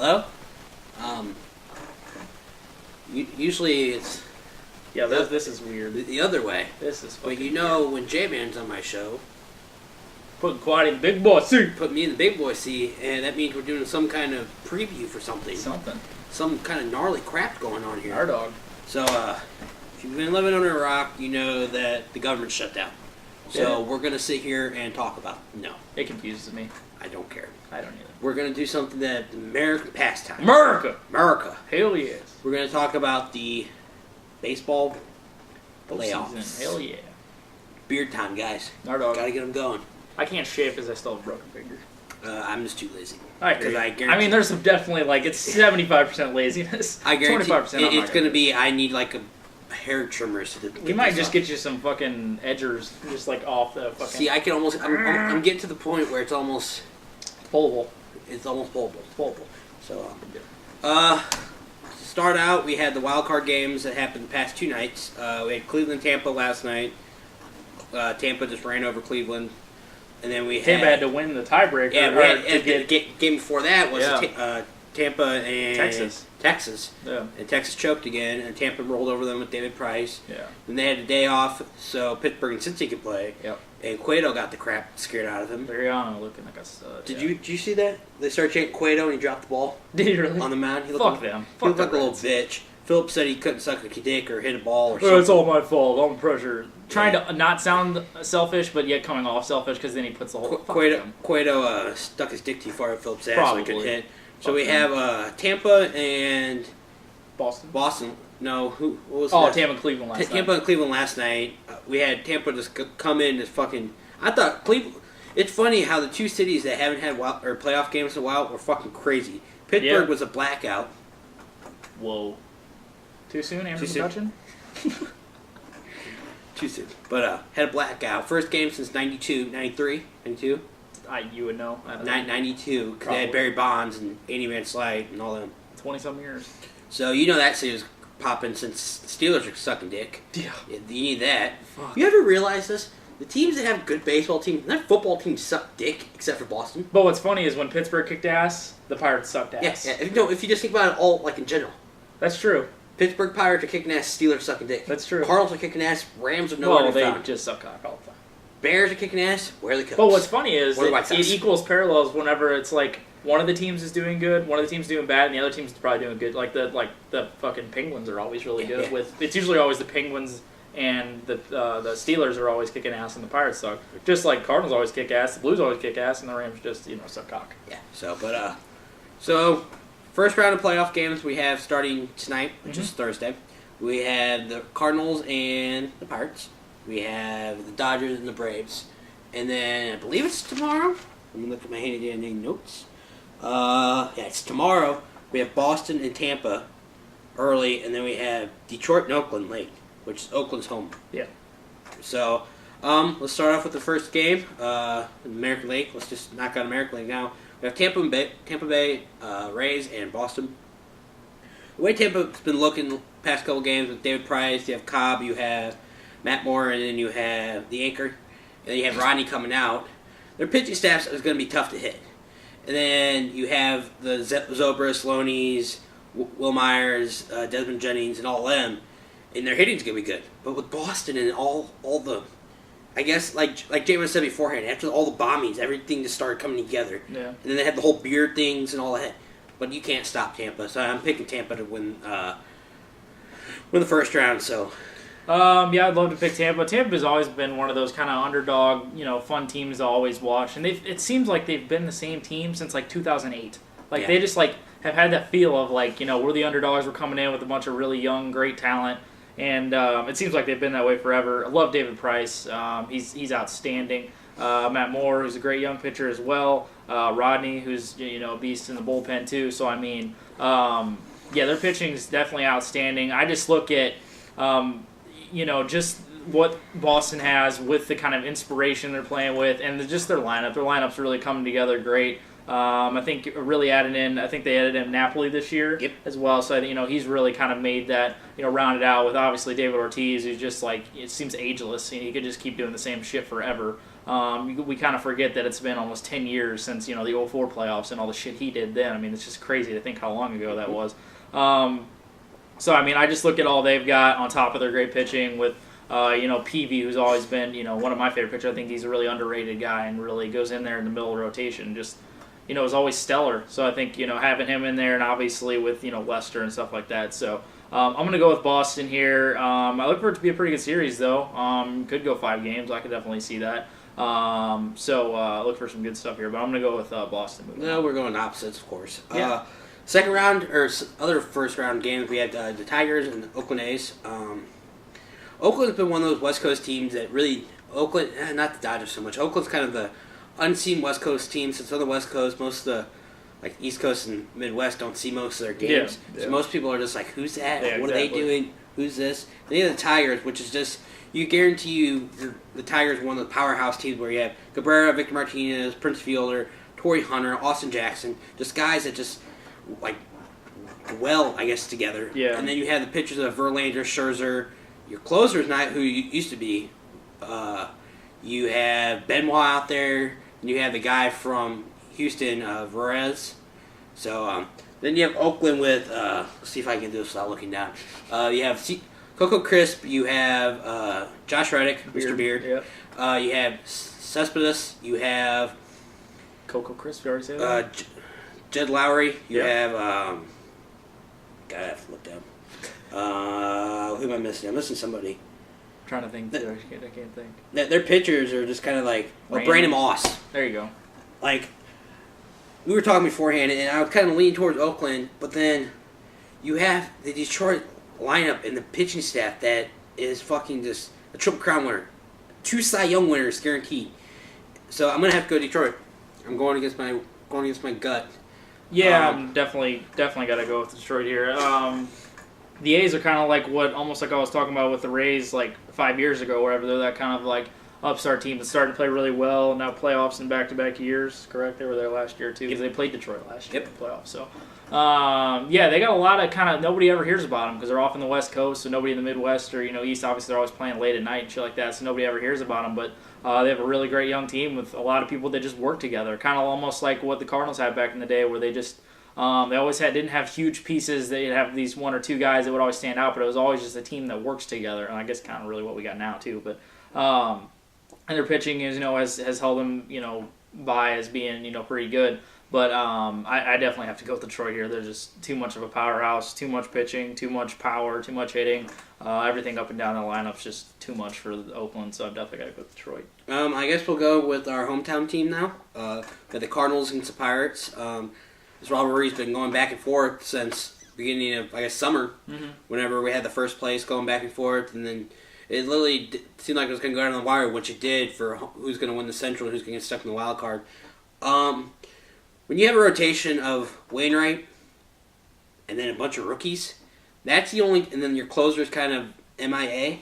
Hello? Usually it's this is weird. the other way. This is fucking But you know, when Jman's on my show, putting Quad in the big boy seat. put me in the big boy seat, and that means we're doing some kind of preview for something. Some kind of gnarly crap going on here. Our dog. So, if you've been living under a rock, you know that the government shut down. So we're going to sit here and talk about it. No. It confuses me. I don't care. I don't either. We're going to do something that American pastime. America. Hell yes. We're going to talk about the baseball Postseason. playoffs. Hell yeah. Beard time, guys. Our dog. Got to get them going. I can't shave because I still have a broken finger. I'm just too lazy. I agree. I guarantee. I mean, there's some definitely, it's 75% laziness. I guarantee 25% it's going to be, I need like a hair trimmers to we might just get you some fucking edgers just off the fucking... See, I can almost... I'm getting to the point where it's almost... Pullable. It's almost pullable. So, Yeah. to start out, we had the wild card games that happened the past two nights. We had Cleveland-Tampa last night. Tampa just ran over Cleveland. And then we Tampa had to win the tiebreaker. Yeah, game before that was Tampa and Texas. Yeah. And Texas choked again, and Tampa rolled over them with David Price. Yeah. Then they had a day off so Pittsburgh and Cincy could play. Yep. And Cueto got the crap scared out of him. Mariano looking like a stud. Did you see that? They started chanting Cueto and he dropped the ball. Did he really? On the mound. He Fuck them. He looked like a little bitch. Phillips said he couldn't suck a dick or hit a ball or something. Oh, it's all my fault. I'm pressure. Trying to not sound selfish, but yet coming off selfish because then he puts the whole... Cueto stuck his dick too far at Phillips' ass so he couldn't hit. So we have Tampa and... Boston. No, what was Tampa and Cleveland last night. Tampa and Cleveland last night. We had Tampa just come in as fucking... I thought Cleveland... It's funny how the two cities that haven't had playoff games in a while were fucking crazy. Pittsburgh was a blackout. Whoa. Too soon, Andrew McCutcheon? Too soon. But had a blackout. First game since 92, 93, 92? You would know. 92, because they had Barry Bonds and Andy Van Slyke and all them. 20-some years. So you know that city was popping since the Steelers are sucking dick. Yeah. You need that. Fuck. You ever realize this? The teams that have good baseball teams, their football teams suck dick, except for Boston. But what's funny is when Pittsburgh kicked ass, the Pirates sucked ass. Yeah. If you just think about it all, in general. That's true. Pittsburgh Pirates are kicking ass, Steelers sucking dick. That's true. Cardinals are kicking ass, Rams are nowhere to be found. They just suck cock all the time. Bears are kicking ass, where are the Cubs? But what's funny is it equals parallels whenever it's one of the teams is doing good, one of the teams doing bad, and the other team's probably doing good. The fucking Penguins are always really good. It's usually always the Penguins and the Steelers are always kicking ass and the Pirates suck. Just like Cardinals always kick ass, the Blues always kick ass, and the Rams just suck cock. Yeah. So first round of playoff games we have starting tonight, which is Thursday. We have the Cardinals and the Pirates. We have the Dodgers and the Braves. And then I believe it's tomorrow. Let me look at my handy notes. It's tomorrow. We have Boston and Tampa early, and then we have Detroit and Oakland late, which is Oakland's home. Yeah. So let's start off with the first game, American League. Let's just knock out American League now. We have Tampa Bay Rays and Boston. The way Tampa's been looking the past couple games with David Price, you have Cobb, you have Matt Moore, and then you have the anchor, and then you have Rodney coming out. Their pitching staff is going to be tough to hit. And then you have the Zobrist, Loneys, Will Myers, Desmond Jennings, and all of them, and their hitting's going to be good. But with Boston and all the... I guess, like Jman said beforehand, after all the bombings, everything just started coming together. Yeah. And then they had the whole beard things and all that. But you can't stop Tampa, so I'm picking Tampa to win the first round. So, I'd love to pick Tampa. Tampa's always been one of those kind of underdog, fun teams to always watch, and it seems like they've been the same team since 2008. They just have had that feel of we're the underdogs, we're coming in with a bunch of really young, great talent, and it seems like they've been that way forever. I love David Price. He's outstanding. Matt Moore, who's a great young pitcher as well. Rodney, who's a beast in the bullpen too. So their pitching is definitely outstanding. I just look at just what Boston has with the kind of inspiration they're playing with, and just their lineup. Their lineup's really coming together great. I think really added in. I think they added in Napoli this year as well. So he's really kind of made that rounded out with obviously David Ortiz, who's just it seems ageless. He could just keep doing the same shit forever. We kind of forget that it's been almost 10 years since the '04 playoffs and all the shit he did then. I mean, it's just crazy to think how long ago that was. So I mean, I just look at all they've got on top of their great pitching with Peavy, who's always been one of my favorite pitchers. I think he's a really underrated guy and really goes in there in the middle of the rotation. Just is always stellar. So I think having him in there, and obviously with Lester and stuff like that. So I'm going to go with Boston here. I look for it to be a pretty good series, though. Could go 5 games. I could definitely see that. So look for some good stuff here. But I'm going to go with Boston. No, we're going opposites, of course. Yeah. Second round, or other first round games, we had the Tigers and the Oakland A's. Oakland's been one of those West Coast teams that really, not the Dodgers so much. Oakland's kind of the unseen West Coast team. Since on the West Coast, most of the East Coast and Midwest don't see most of their games. Yeah. So most people are just like, who's that? Yeah, what are they doing? Who's this? Then you have the Tigers, which is just, the Tigers are one of the powerhouse teams where you have Cabrera, Victor Martinez, Prince Fielder, Torrey Hunter, Austin Jackson, just guys that just, I guess, together. Yeah. And then you have the pitchers of Verlander, Scherzer. Your closer is not who you used to be. You have Benoit out there, and you have the guy from Houston, Varese. So then you have Oakland with, let's see if I can do this without looking down. You have Coco Crisp, you have Josh Reddick, Mr. Beard. Yep. You have Cespedes, you have Coco Crisp, you already say that? Jed Lowry, you Yep. have, God, I have to look down. Who am I missing? I'm missing somebody. I'm trying to think. I can't think. Their pitchers are just kind of like Random. Brandon Moss. There you go. We were talking beforehand, and I was kind of leaning towards Oakland, but then you have the Detroit lineup and the pitching staff that is fucking just a Triple Crown winner. 2 Cy Young winners guaranteed. So I'm gonna have to go Detroit. I'm going against my gut. Yeah, I'm definitely got to go with Detroit here. The A's are kind of almost like I was talking about with the Rays 5 years ago, wherever they're that kind of upstart team that started to play really well. Now playoffs in back-to-back years, correct? They were there last year too because they played Detroit last year in the playoffs. So, they got a lot of nobody ever hears about them because they're off in the West Coast, so nobody in the Midwest or East. Obviously, they're always playing late at night and shit like that, so nobody ever hears about them. But they have a really great young team with a lot of people that just work together, kind of almost like what the Cardinals had back in the day, where they just. They always didn't have huge pieces. They'd have these 1 or 2 guys that would always stand out, but it was always just a team that works together. And I guess kind of really what we got now too. But and their pitching has held them by as being pretty good. But I definitely have to go with Detroit here. They're just too much of a powerhouse, too much pitching, too much power, too much hitting. Everything up and down the lineup's just too much for Oakland. So I've definitely got to go with Detroit. I guess we'll go with our hometown team now. Got the Cardinals against the Pirates. This rivalry's been going back and forth since beginning of, I guess, summer, whenever we had the first place going back and forth, and then it literally seemed like it was going to go down the wire, which it did for who's going to win the Central and who's going to get stuck in the wild card. When you have a rotation of Wainwright and then a bunch of rookies, that's the only, and then your closer's kind of MIA,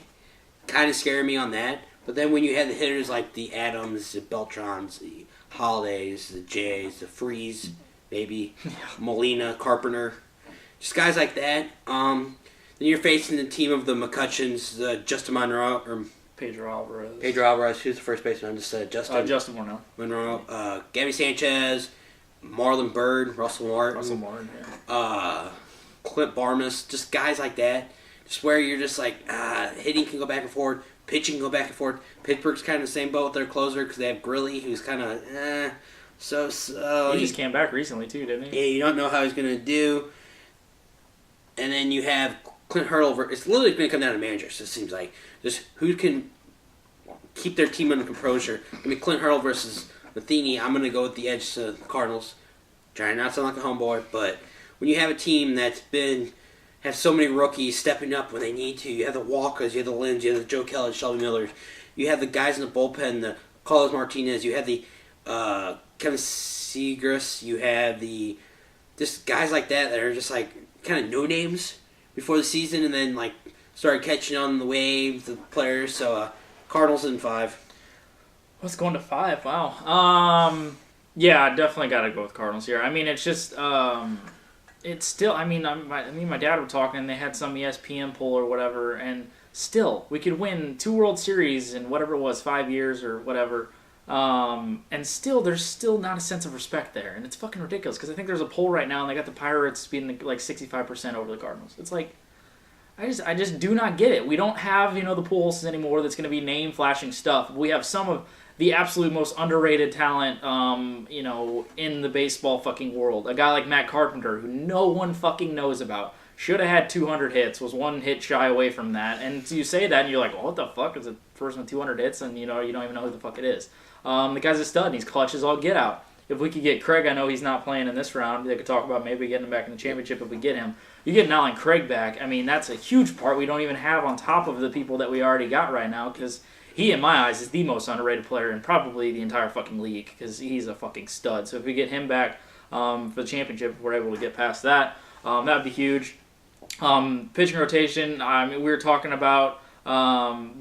kind of scared me on that. But then when you had the hitters like the Adams, the Beltrons, the Holidays, the Jays, the Freeze, maybe Molina, Carpenter, just guys like that. Then you're facing the team of the McCutcheons, Justin Monroe, or Pedro Alvarez. Who's the first baseman? I just said Justin. Justin Monroe. Gabby Sanchez, Marlon Byrd, Russell Martin, Clint Barmas, just guys like that. Just where you're just hitting can go back and forth, pitching can go back and forth. Pittsburgh's kind of the same boat with their closer because they have Grilly, who's kind of So he just came back recently too, didn't he? Yeah, you don't know how he's going to do. And then you have Clint Hurdle. It's literally going to come down to managers, it seems like. Just who can keep their team under composure. I mean, Clint Hurdle versus Matheny, I'm going to go with the edge to the Cardinals. Trying not to sound like a homeboy, but when you have a team that's have so many rookies stepping up when they need to, you have the Walkers, you have the Lynns, you have the Joe Kelly, Shelby Millers, you have the guys in the bullpen, the Carlos Martinez, you have the Kevin Segras, you have the just guys like that are just kind of no names before the season, and then started catching on the wave, the players. So Cardinals in 5. What's going to 5? Wow. Yeah, I definitely got to go with Cardinals here. I mean, it's just it's still. I mean, my dad were talking. They had some ESPN poll or whatever, and still we could win 2 World Series in whatever it was, 5 years or whatever. And still, there's still not a sense of respect there, and it's fucking ridiculous. Because I think there's a poll right now, and they got the Pirates being like 65% over the Cardinals. It's like, I just do not get it. We don't have the Pujols anymore. That's going to be name flashing stuff. We have some of the absolute most underrated talent, in the baseball fucking world. A guy like Matt Carpenter, who no one fucking knows about. Should have had 200 hits, was one hit shy away from that. And you say that, and you're like, well, what the fuck is a person with 200 hits? And, you don't even know who the fuck it is. The guy's a stud, and he's clutch as all get out. If we could get Craig, I know he's not playing in this round. They could talk about maybe getting him back in the championship if we get him. You get Nall and Craig back. I mean, that's a huge part we don't even have on top of the people that we already got right now, because he, in my eyes, is the most underrated player in probably the entire fucking league, because he's a fucking stud. So if we get him back for the championship, if we're able to get past that, that would be huge. Pitching rotation, we were talking about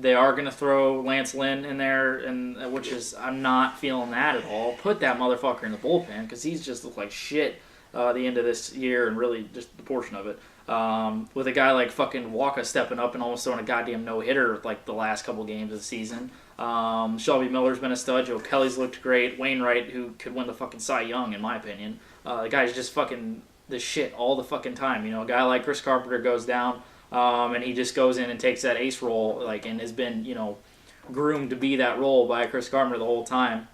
they are going to throw Lance Lynn in there, and which is, I'm not feeling that at all. Put that motherfucker in the bullpen, because he's just looked like shit the end of this year, and really just the portion of it. With a guy like fucking Walker stepping up and almost throwing a goddamn no-hitter like the last couple games of the season. Shelby Miller's been a stud. Joe Kelly's looked great. Wainwright, who could win the fucking Cy Young, in my opinion. The guy's just fucking the shit all the fucking time. A guy like Chris Carpenter goes down, and he just goes in and takes that ace role, and has been, groomed to be that role by Chris Carpenter the whole time.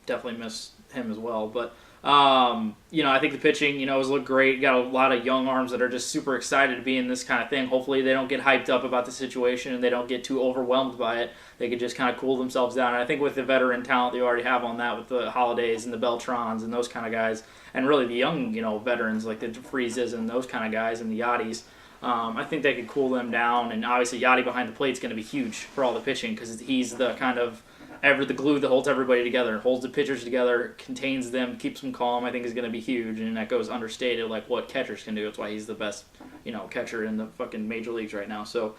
Definitely miss him as well, but I think the pitching, has looked great. Got a lot of young arms that are just super excited to be in this kind of thing. Hopefully they don't get hyped up about the situation and they don't get too overwhelmed by it. They could just kind of cool themselves down. And I think with the veteran talent they already have on that, with the Holidays and the Beltrons and those kind of guys, and really the young, veterans like the Freezes and those kind of guys and the Yachties, I think they could cool them down. And obviously Yachty behind the plate is going to be huge for all the pitching, because he's the kind of the glue that holds everybody together, holds the pitchers together, contains them, keeps them calm. I think is going to be huge, and that goes understated, like what catchers can do. That's why he's the best, catcher in the fucking major leagues right now. So,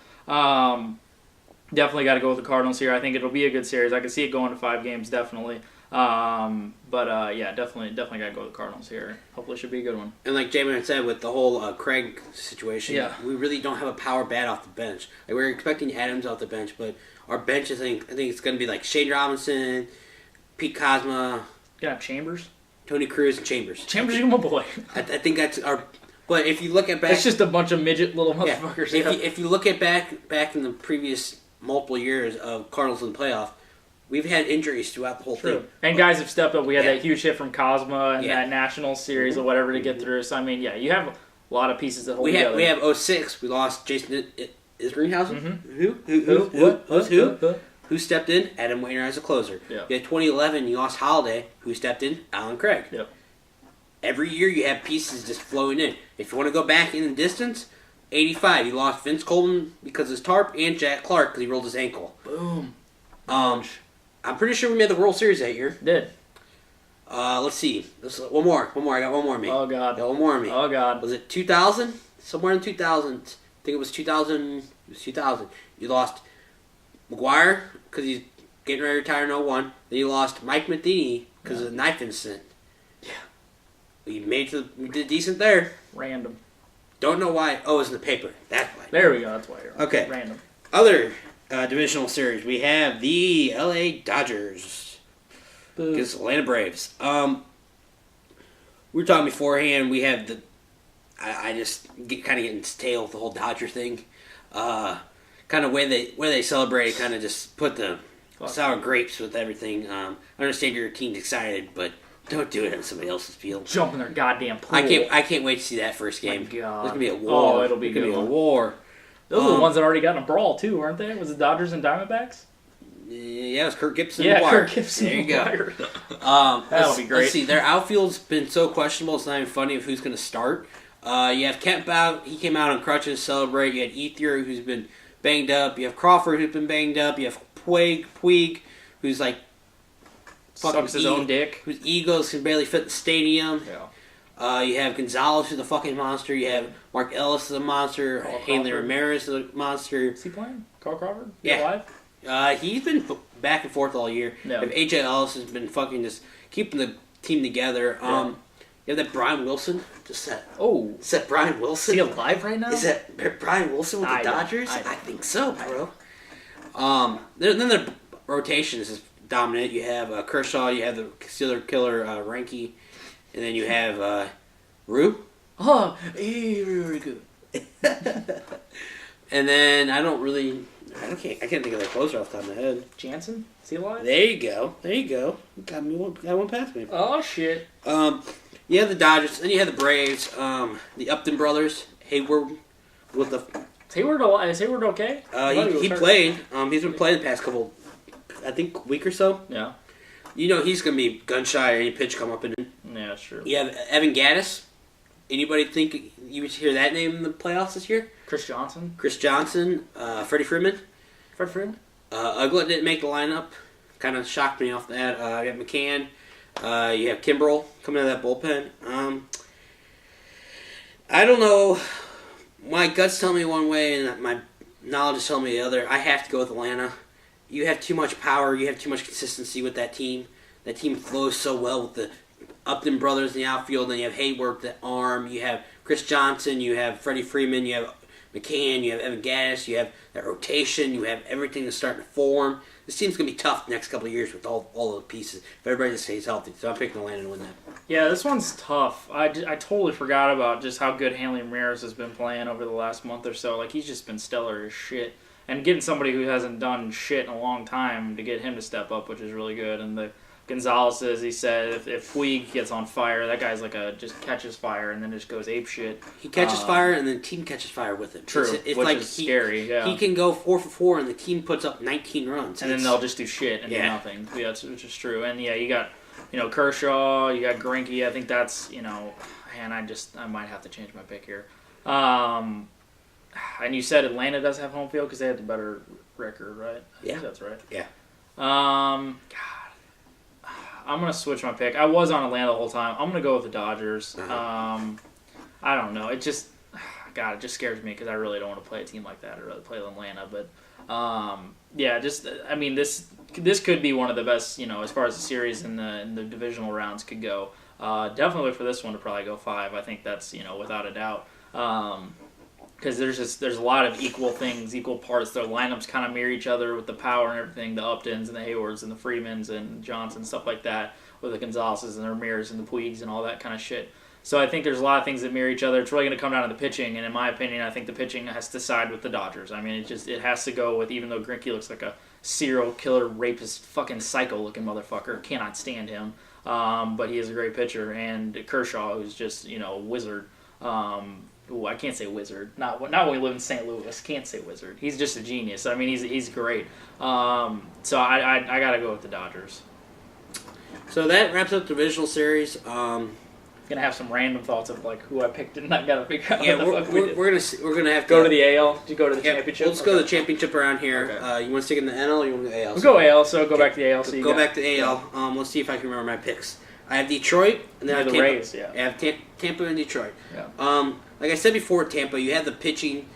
definitely got to go with the Cardinals here. I think it'll be a good series. I can see it going to 5 games, definitely. Yeah, definitely got to go with the Cardinals here. Hopefully, it should be a good one. And like Jman said, with the whole Craig situation, we really don't have a power bat off the bench. Like, we're expecting Adams off the bench, but our bench, I think it's going to be like Shane Robinson, Pete Kozma, Chambers, Tony Cruz, and Chambers. Chambers is my boy. I think that's our. But if you look at back, it's just a bunch of midget little motherfuckers. If you look at back in the previous multiple years of Cardinals in the playoff, we've had injuries throughout the whole thing. And guys have stepped up. We had that huge hit from Kozma and that national series or whatever to get through. So I mean, you have a lot of pieces that hold together. We have 06. We lost Jason Isringhausen. Mm-hmm. Who stepped in? Adam Wainwright as a closer. Yeah. You had 2011. You lost Holiday. Who stepped in? Alan Craig. Yep. Every year you have pieces just flowing in. If you want to go back in the distance, 85. You lost Vince Coleman because of his tarp, and Jack Clark because he rolled his ankle. Boom. I'm pretty sure we made the World Series that year. Did. Let's see. One more. I got one more in me. Oh, God. Got one more in me. Oh, God. Was it 2000? Somewhere in 2000. I think it was 2000. It was 2000. You lost McGuire because he's getting ready to retire in 01. Then you lost Mike Matheny because of the knife incident. Yeah. We did decent there. Random. Don't know why. Oh, it was in the paper. That's why. There we go. That's why you're okay. Random. Other divisional series. We have the LA Dodgers against Atlanta Braves. We were talking beforehand. We have the. I just kind of getting stale with the whole Dodger thing. Kind of where they celebrate, kind of just put the sour grapes with everything. I understand your team's excited, but don't do it on somebody else's field. Jump in their goddamn pool. I can't wait to see that first game. My God. There's gonna be a war. Oh, it'll be gonna be a one. war. Those are the ones that already got in a brawl too, weren't they? Was it Dodgers and Diamondbacks? Yeah, it was Kirk Gibson. Yeah, Kirk Gibson. There you go. That'll be great. Let's see. Their outfield's been so questionable. It's not even funny of who's going to start. You have Kemp out. He came out on crutches to celebrate. You had Ethier, who's been banged up. You have Crawford, who's been banged up. You have Puig, who's like sucks his own dick. Whose egos can barely fit the stadium. Yeah. You have Gonzalez, who's a fucking monster. You have Mark Ellis is a monster. Hanley Ramirez is a monster. Is he playing? Carl Crawford? Yeah. Alive? He's been back and forth all year. No. AJ Ellis has been fucking just keeping the team together. Yeah. You have that Brian Wilson. Is that Brian Wilson? Is he alive right now? Is that Brian Wilson with the Dodgers? I think so, bro. Then the rotation is just dominant. You have Kershaw. You have the Steeler killer Reinke, and then you have Rue. Oh, very good. And then I can't think of their closer off the top of my head. Jansen? Is he alive? There you go. Got one past me. Oh, shit. You have the Dodgers, then you have the Braves, the Upton brothers, Hayward with the... Is Hayward okay? He played. He's been playing the past couple, I think, week or so. Yeah. You know he's going to be gun shy or any pitch come up in him. Yeah, that's true. You have Evan Gaddis. Anybody think you would hear that name in the playoffs this year? Chris Johnson, Freddie Freeman. Fred Freeman. Ugla didn't make the lineup. Kind of shocked me off that. You have McCann. You have Kimbrel coming out of that bullpen. I don't know. My guts tell me one way, and my knowledge is telling me the other. I have to go with Atlanta. You have too much power. You have too much consistency with that team. That team flows so well with the Upton brothers in the outfield. And you have Hayward, the arm. You have Chris Johnson. You have Freddie Freeman. You have McCann. You have Evan Gaddis. You have that rotation. You have everything that's starting to form. This team's going to be tough the next couple of years with all the pieces. If everybody just stays healthy. So I'm picking Atlanta to win that. Yeah, this one's tough. I totally forgot about just how good Hanley Ramirez has been playing over the last month or so. Like, he's just been stellar as shit. And getting somebody who hasn't done shit in a long time to get him to step up, which is really good. And the Gonzalez, as he said, if Puig gets on fire, that guy's like just catches fire and then just goes ape shit. He catches fire and the team catches fire with him. True, it's which like is scary. Yeah, he can go 4 for 4 and the team puts up 19 runs. And then they'll just do shit and do nothing. Yeah, which is true. And yeah, you got Kershaw, you got Greinke. I think that's and I might have to change my pick here. And you said Atlanta does have home field because they had the better record, right? I think that's right. Yeah. God. I'm going to switch my pick. I was on Atlanta the whole time. I'm going to go with the Dodgers. I don't know. It just scares me because I really don't want to play a team like that. I'd rather play Atlanta. But, this could be one of the best, as far as the series in the divisional rounds could go. Definitely for this one to probably go 5. I think that's, without a doubt. Because there's a lot of equal things, equal parts. Their lineups kind of mirror each other with the power and everything. The Uptons and the Haywards and the Freemans and Johnson, stuff like that, with the Gonzalez's and the Ramirez and the Puigs and all that kind of shit. So I think there's a lot of things that mirror each other. It's really going to come down to the pitching, and in my opinion, I think the pitching has to side with the Dodgers. I mean, it has to go with, even though Greinke looks like a serial killer, rapist, fucking psycho-looking motherfucker. Cannot stand him. But he is a great pitcher. And Kershaw, who's just, a wizard. Ooh, I can't say wizard. Not when we live in St. Louis. Can't say wizard. He's just a genius. I mean, he's great. So I got to go with the Dodgers. So that wraps up the divisional series. Gonna have some random thoughts of like who I picked and I gotta figure out. Yeah, we're gonna have to go to the AL. Did you go to the championship? Let's go to the championship around here. Okay. You want to stick in the NL or you want to go to the AL? We'll go AL. So go back to the AL. So go back to the AL. Let's see if I can remember my picks. I have Detroit and then I have the Tampa. Rays. Yeah. I have Tampa and Detroit. Yeah. Like I said before, Tampa, you have the pitching.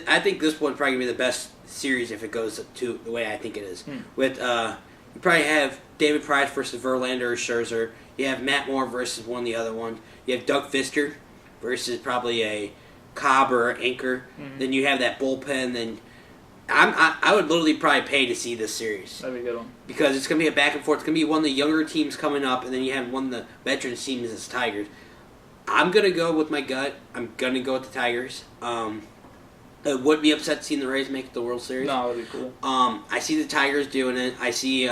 I think this one's probably gonna be the best series if it goes to the way I think it is. With you probably have David Price versus Verlander or Scherzer. You have Matt Moore versus the other one. You have Doug Fister versus probably a Cobb or Anchor. Mm-hmm. Then you have that bullpen. Then I would literally probably pay to see this series. That'd be a good one. Because it's going to be a back and forth. It's going to be one of the younger teams coming up, and then you have one of the veteran teams as Tigers. I'm going to go with my gut. I'm going to go with the Tigers. I would be upset seeing the Rays make it the World Series. No, that'd be cool. I see the Tigers doing it. I see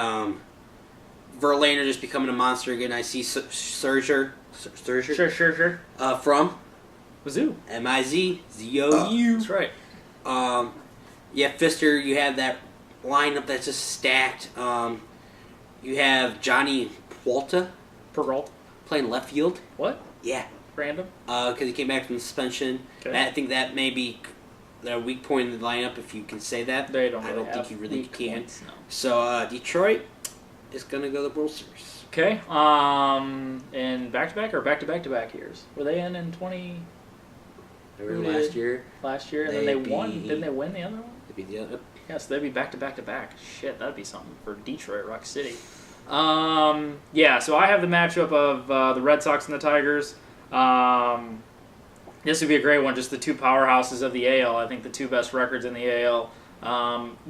Verlander just becoming a monster again. I see Scherzer. Sure. From Mizzou. Mizou. That's right. Yeah, Fister. You have that lineup that's just stacked. You have Johnny Peralta playing left field. What? Yeah. Random. Because he came back from suspension. Okay. I think that may be their weak point in the lineup, if you can say that. They don't. I don't think you really can. Points, no. So Detroit is gonna go to the World Series. Okay. In back-to-back or back-to-back years? Were they in 20? They were last year. Last year, and then they won. Didn't they win the other one? They'd be the other. Yes, they'd be back-to-back. Shit, that'd be something for Detroit, Rock City. Yeah, so I have the matchup of the Red Sox and the Tigers. This would be a great one, just the two powerhouses of the AL. I think the two best records in the AL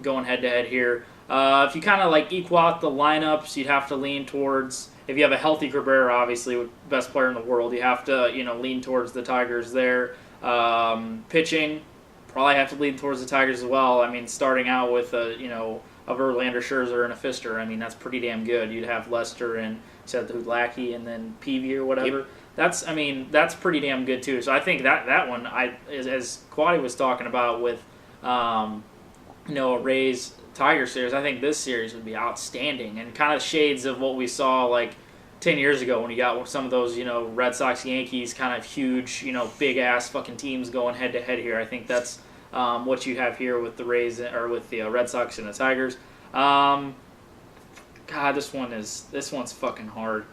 going head-to-head here. If you kind of like equal out the lineups, you'd have to lean towards. If you have a healthy Cabrera, obviously, best player in the world, you have to lean towards the Tigers there. Pitching, probably have to lean towards the Tigers as well. I mean, starting out with a Verlander, Scherzer, and a Fister, I mean, that's pretty damn good. You'd have Lester and said Lackey and then Peavy or whatever. Yep. That's pretty damn good too. So I think that one, as Quaddy was talking about with, a Rays Tiger series, I think this series would be outstanding and kind of shades of what we saw like 10 years ago when you got some of those, Red Sox, Yankees, kind of huge, big ass fucking teams going head to head here. I think that's what you have here with the Rays or with the Red Sox and the Tigers. God, this one's fucking hard.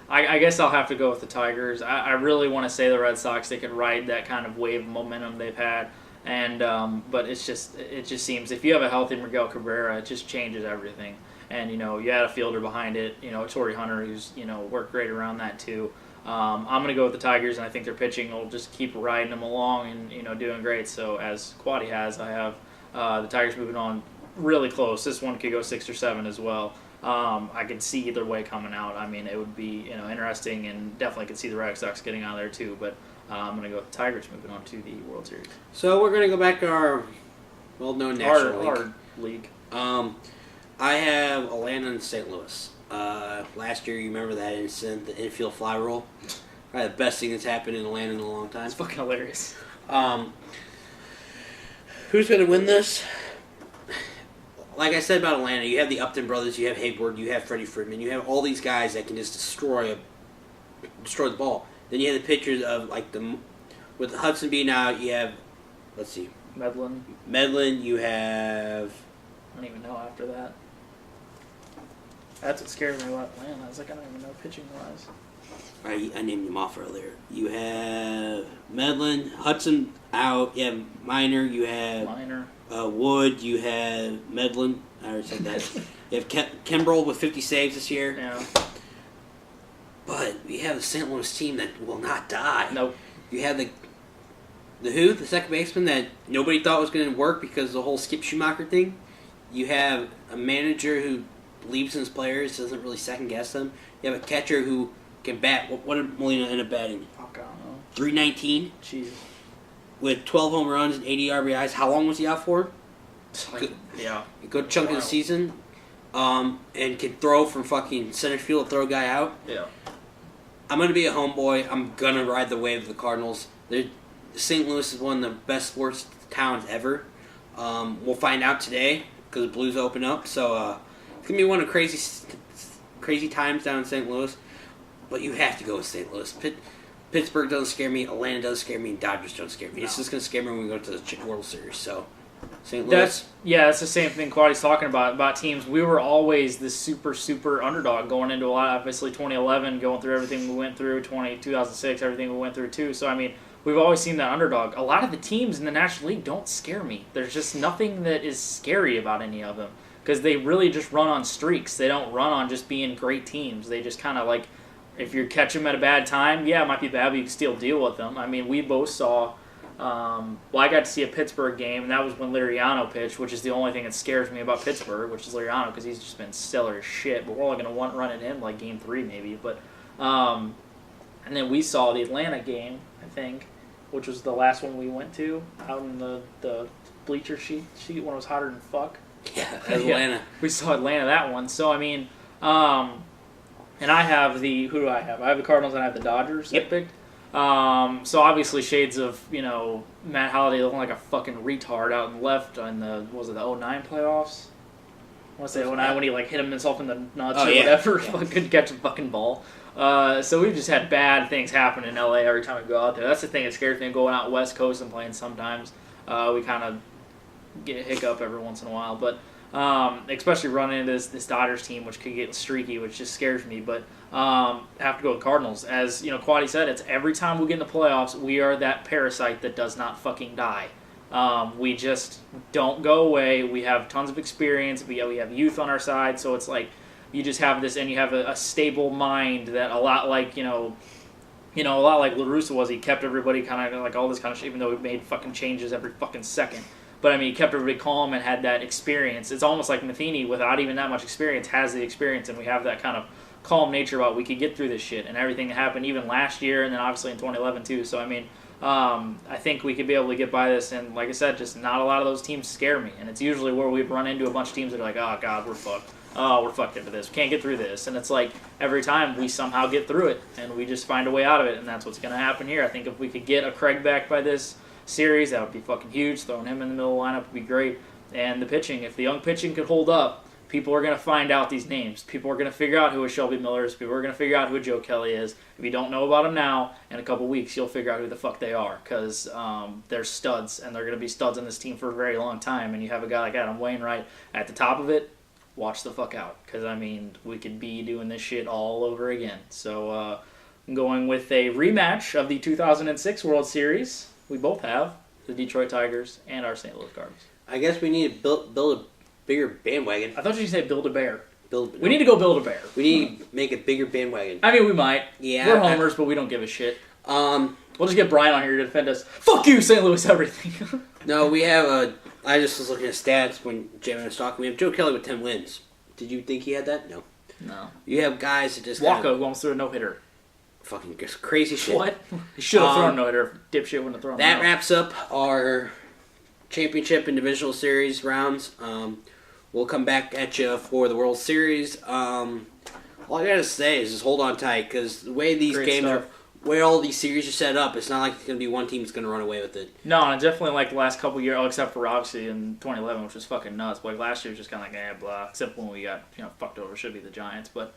I guess I'll have to go with the Tigers. I really want to say the Red Sox. They could ride that kind of wave of momentum they've had, and but it just seems if you have a healthy Miguel Cabrera, it just changes everything. And you had a fielder behind it, Torrey Hunter, who's worked great around that too. I'm gonna go with the Tigers, and I think their pitching will just keep riding them along and doing great. So as Quaddy has, I have the Tigers moving on really close. This one could go 6 or 7 as well. I could see either way coming out. I mean, it would be interesting, and definitely could see the Red Sox getting out of there too. But I'm going to go with the Tigers moving on to the World Series. So we're going to go back to our well-known National League. Our league. I have Atlanta and St. Louis. Last year, you remember that incident, the infield fly roll? Probably the best thing that's happened in Atlanta in a long time. It's fucking hilarious. Who's going to win this? Like I said about Atlanta, you have the Upton brothers, you have Hayward, you have Freddie Freeman, you have all these guys that can just destroy the ball. Then you have the pitchers of with Hudson being out, you have, let's see, Medlin, you have. I don't even know after that. That's what scares me about Atlanta. I was like, I don't even know pitching wise. I named them off earlier. You have Medlin, Hudson out. You have Minor. You have Wood. You have Medlin. I already said that. You have Kimbrel with 50 saves this year. Yeah. But you have the St. Louis team that will not die. Nope. You have the second baseman that nobody thought was going to work because of the whole Skip Schumacher thing. You have a manager who believes in his players, doesn't really second guess them. You have a catcher who can bat. What did Molina end up batting? Fuck, I don't know. 319. Jesus. With 12 home runs and 80 RBIs. How long was he out for? Yeah. A good chunk of the season. And can throw from fucking center field, throw a guy out. Yeah. I'm going to be a homeboy. I'm going to ride the wave of the Cardinals. St. Louis is one of the best sports towns ever. We'll find out today because the Blues open up. So it's going to be one of crazy times down in St. Louis. But you have to go with St. Louis. Pittsburgh doesn't scare me. Atlanta doesn't scare me. And Dodgers don't scare me. No. It's just going to scare me when we go to the World Series. So St. Louis. That's the same thing Quaddy's talking about teams. We were always this super underdog going into a lot. Obviously, 2011, going through everything we went through. 2006, everything we went through too. So I mean, we've always seen that underdog. A lot of the teams in the National League don't scare me. There's just nothing that is scary about any of them because they really just run on streaks. They don't run on just being great teams. They just kind of like, if you catch them at a bad time, yeah, it might be bad, but you can still deal with them. I mean, we both saw. I got to see a Pittsburgh game, and that was when Liriano pitched, which is the only thing that scares me about Pittsburgh, which is Liriano, because he's just been stellar as shit. But we're only going to run at him like Game 3 maybe. But and then we saw the Atlanta game, I think, which was the last one we went to out in the bleacher sheet when it was hotter than fuck. Yeah, Atlanta. Yeah, we saw Atlanta that one. So I mean, and I have who do I have? I have the Cardinals and I have the Dodgers. Yep. I picked. So obviously shades of, Matt Halliday looking like a fucking retard out in left in the 09 playoffs? I want to say 09 when he hit himself in the nuts whatever. Yeah. Couldn't catch a fucking ball. So we've just had bad things happen in LA every time we go out there. That's the thing that scares me going out West Coast and playing sometimes. We kind of get a hiccup every once in a while, but especially running into this Dodgers team, which could get streaky, which just scares me. But have to go with Cardinals. As Quaddy said, it's every time we get in the playoffs, we are that parasite that does not fucking die. We just don't go away. We have tons of experience. We have youth on our side, so it's like you just have this, and you have a stable mind that a lot like a lot like La Russa was. He kept everybody kind of like all this kind of shit, even though he made fucking changes every fucking second. But, I mean, he kept everybody calm and had that experience. It's almost like Matheny, without even that much experience, has the experience, and we have that kind of calm nature about we could get through this shit. And everything that happened even last year and then obviously in 2011 too. So, I mean, I think we could be able to get by this. And like I said, just not a lot of those teams scare me. And it's usually where we've run into a bunch of teams that are like, oh, God, we're fucked. Oh, we're fucked into this. We can't get through this. And it's like every time we somehow get through it and we just find a way out of it. And that's what's going to happen here. I think if we could get a Craig back by this series, that would be fucking huge. Throwing him in the middle of the lineup would be great. And the pitching, if the young pitching could hold up, people are going to find out these names. People are going to figure out who a Shelby Miller is. People are going to figure out who a Joe Kelly is. If you don't know about them now, in a couple weeks, you'll figure out who the fuck they are because they're studs, and they're going to be studs on this team for a very long time. And you have a guy like Adam Wainwright at the top of it, watch the fuck out because, I mean, we could be doing this shit all over again. So I'm going with a rematch of the 2006 World Series. We both have the Detroit Tigers and our St. Louis Cardinals. I guess we need to build a bigger bandwagon. I thought you said build a bear. We need to go build a bear. We need to make a bigger bandwagon. I mean, we might. Yeah. We're homers, but we don't give a shit. We'll just get Brian on here to defend us. Fuck you, St. Louis everything. No, we have I just was looking at stats when Jman was talking. We have Joe Kelly with 10 wins. Did you think he had that? No. No. You have guys that just Walker almost threw a no-hitter. Fucking just crazy shit. What? He should have thrown a no-hitter. Dipshit wouldn't have thrown that. Wraps up our championship and divisional series rounds. We'll come back at you for the World Series. All I gotta say is just hold on tight because the way these games are, where all these series are set up, it's not like it's gonna be one team that's gonna run away with it. No, and definitely like the last couple years, except for obviously in 2011, which was fucking nuts. But like last year was just kind of like blah. Except when we got fucked over, should be the Giants, but.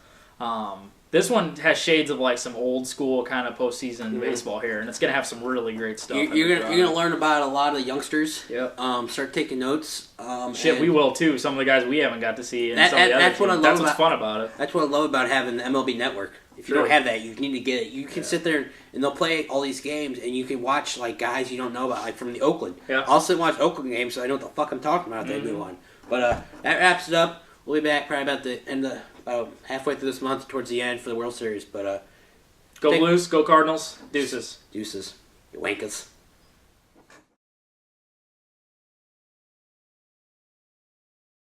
This one has shades of like some old school kind of postseason baseball here, and it's gonna have some really great stuff. You're gonna learn about a lot of the youngsters. Yep. Start taking notes. We will too. Some of the guys we haven't got to see. And That's what's fun about it. That's what I love about having the MLB Network. If you don't have that, you need to get it. You can sit there and they'll play all these games, and you can watch like guys you don't know about, like from the Oakland. Yeah. I'll sit and watch Oakland games, so I know what the fuck I'm talking about. If they do one. But that wraps it up. We'll be back probably about the end of halfway through this month, towards the end for the World Series. But go Blues, go Cardinals, deuces. Deuces, you wankers.